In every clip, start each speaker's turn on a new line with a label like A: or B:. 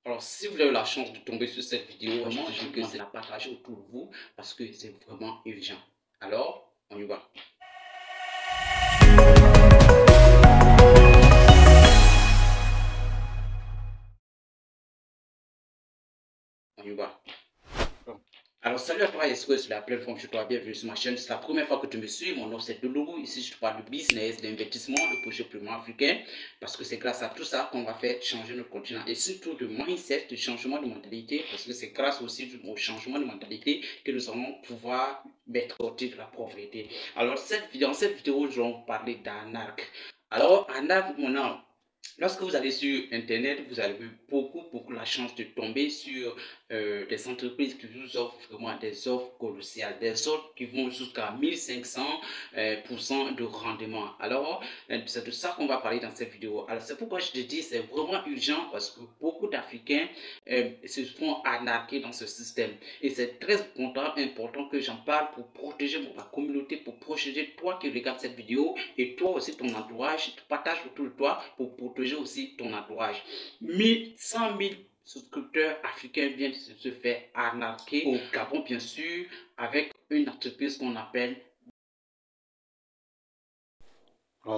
A: Alors, si vous avez la chance de tomber sur cette vidéo, vraiment, je veux que c'est la partager autour de vous parce que c'est vraiment urgent. Alors, on y va. On y va. Alors, salut à toi, est-ce que c'est la pleine forme chez toi? Bienvenue sur ma chaîne. C'est la première fois que tu me suis. Mon nom c'est Deloro. Ici, je te parle de business, d'investissement, de projet purement africain. Parce que c'est grâce à tout ça qu'on va faire changer notre continent. Et surtout de mindset, de changement de mentalité. Parce que c'est grâce aussi au changement de mentalité que nous allons pouvoir mettre côté de la pauvreté. Alors, dans cette vidéo, je vais vous parler d'arnaque. Alors, arnaque, mon âme. Lorsque vous allez sur Internet, vous avez beaucoup la chance de tomber sur des entreprises qui vous offrent vraiment des offres colossales, des offres qui vont jusqu'à 1500% de rendement. Alors, c'est de ça qu'on va parler dans cette vidéo. Alors, c'est pourquoi je te dis c'est vraiment urgent parce que beaucoup d'Africains se font arnaquer dans ce système. Et c'est très important que j'en parle pour protéger ma communauté, pour protéger toi qui regardes cette vidéo et toi aussi ton entourage, partage autour de toi pour protéger aussi ton entourage. 100 000 souscripteurs africains viennent de se faire arnaquer au Gabon, bien sûr, avec une entreprise qu'on appelle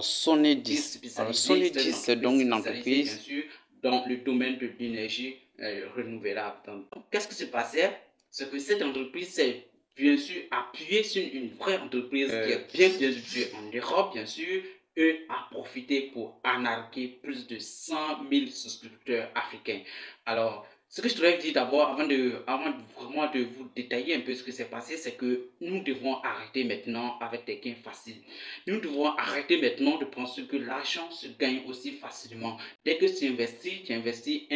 A: Sonedis. Alors, Sonedis, c'est donc une entreprise, bien sûr, dans le domaine de l'énergie renouvelable. Qu'est-ce qui s'est passé? C'est que cette entreprise s'est bien sûr appuyée sur une vraie entreprise qui est bien située en Europe, bien sûr, et a profité pour arnaquer plus de 100 000 souscripteurs africains. Alors, ce que je voudrais dire d'abord, avant vraiment de vous détailler un peu ce qui s'est passé, c'est que nous devons arrêter maintenant avec des gains faciles. Nous devons arrêter maintenant de penser que l'argent se gagne aussi facilement. Dès que tu investis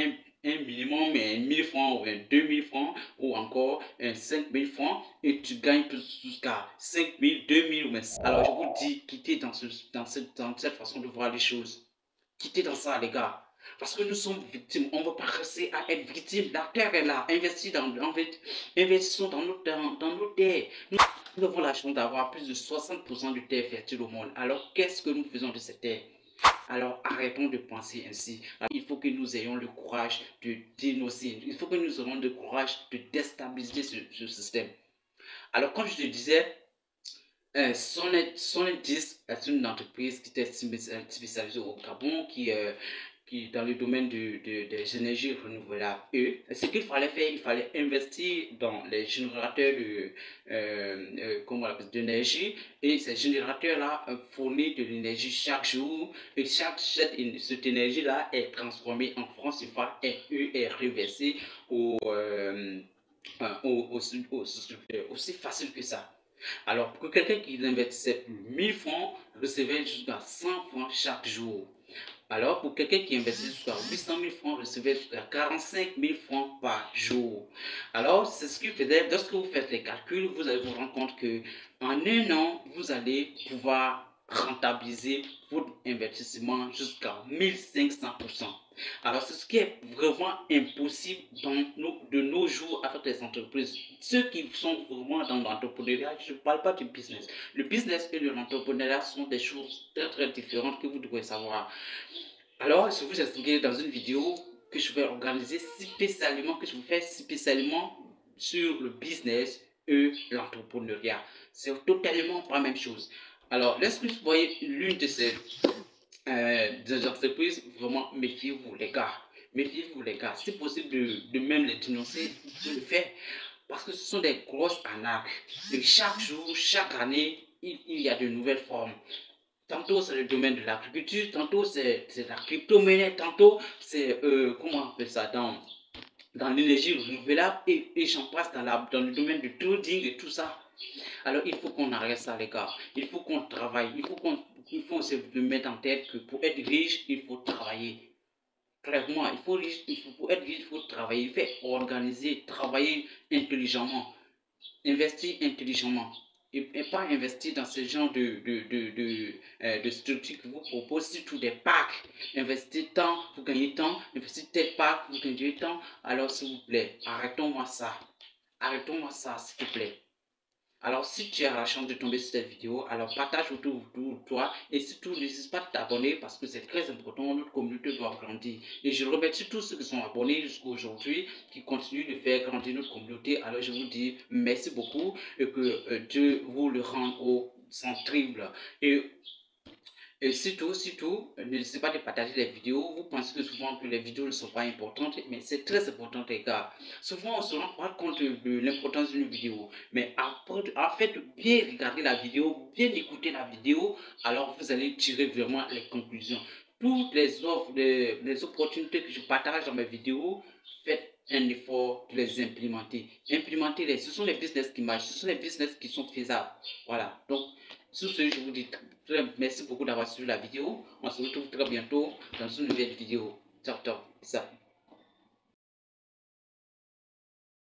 A: un minimum, mais 1000 francs ou 2000 francs ou encore 5000 francs et tu gagnes jusqu'à 5000, 2000 ou même. Alors je vous dis, quittez dans cette façon de voir les choses. Quittez dans ça les gars. Parce que nous sommes victimes, on ne va pas rester à être victime. La terre est là, investissons dans nos terres. Nous avons la chance d'avoir plus de 60% de terres fertiles au monde. Alors qu'est-ce que nous faisons de ces terres? Alors arrêtons de penser ainsi. Il faut que nous ayons le courage de dénoncer. Il faut que nous ayons le courage de déstabiliser ce système. Alors comme je te disais, Sonedis est une entreprise qui était spécialisée au Gabon, qui dans le domaine des énergies renouvelables. Et ce qu'il fallait faire, il fallait investir dans les générateurs d'énergie. Et ces générateurs-là fournissent de l'énergie chaque jour. Et cette énergie-là est transformée en francs CFA et est reversée aux souscripteurs. Aussi facile que ça. Alors, pour quelqu'un qui investissait 1000 francs, recevait jusqu'à 100 francs chaque jour. Alors, pour quelqu'un qui investit jusqu'à 800 000 francs, recevait jusqu'à 45 000 francs par jour. Alors, c'est ce qui faisait, lorsque vous faites les calculs, vous allez vous rendre compte que en un an, vous allez pouvoir rentabiliser votre investissement jusqu'à 1500%. Alors, c'est ce qui est vraiment impossible de nos jours avec les entreprises. Ceux qui sont vraiment dans l'entrepreneuriat, je ne parle pas du business. Le business et l'entrepreneuriat sont des choses très différentes que vous devez savoir. Alors, je vous expliquer dans une vidéo que je vais organiser spécialement, que je vais faire spécialement sur le business et l'entrepreneuriat. C'est totalement pas la même chose. Alors, lorsque vous voyez l'une de ces des entreprises, vraiment, méfiez-vous les gars. Méfiez-vous les gars. C'est possible de même les dénoncer, vous pouvez le faire. Parce que ce sont des grosses arnaques. Et chaque jour, chaque année, il y a de nouvelles formes. Tantôt c'est le domaine de l'agriculture, tantôt c'est la crypto-monnaie, tantôt c'est, comment on appelle ça, dans l'énergie renouvelable et j'en passe dans le domaine du trading et tout ça. Alors il faut qu'on arrête ça les gars, il faut qu'on travaille, il faut se mettre en tête que pour être riche, il faut travailler. Clairement, pour être riche, il faut travailler, il faut organiser, travailler intelligemment, investir intelligemment. Et pas investir dans ce genre de structure qui vous propose surtout des packs. Investir temps, vous gagnez temps. Investir tel pack, vous gagnez temps. Alors s'il vous plaît, arrêtons-moi ça. Arrêtons-moi ça, s'il te plaît. Alors, si tu as la chance de tomber sur cette vidéo, alors partage autour de toi et surtout n'hésite pas à t'abonner parce que c'est très important, notre communauté doit grandir. Et je remercie tous ceux qui sont abonnés jusqu'à aujourd'hui, qui continuent de faire grandir notre communauté. Alors, je vous dis merci beaucoup et que Dieu vous le rende au centrible. Et surtout, n'hésitez pas de partager les vidéos. Vous pensez que souvent que les vidéos ne sont pas importantes, mais c'est très important, les gars. Souvent, on se rend pas compte de l'importance d'une vidéo. Mais en fait, bien regarder la vidéo, bien écouter la vidéo, alors vous allez tirer vraiment les conclusions. Toutes les offres, les opportunités que je partage dans mes vidéos, faites un effort de les implémenter. Implémentez-les. Ce sont les business qui marchent. Ce sont les business qui sont faisables. Voilà. Donc, sur ce, je vous dis merci beaucoup d'avoir suivi la vidéo. On se retrouve très bientôt dans une nouvelle vidéo. Ciao, ciao. Ça.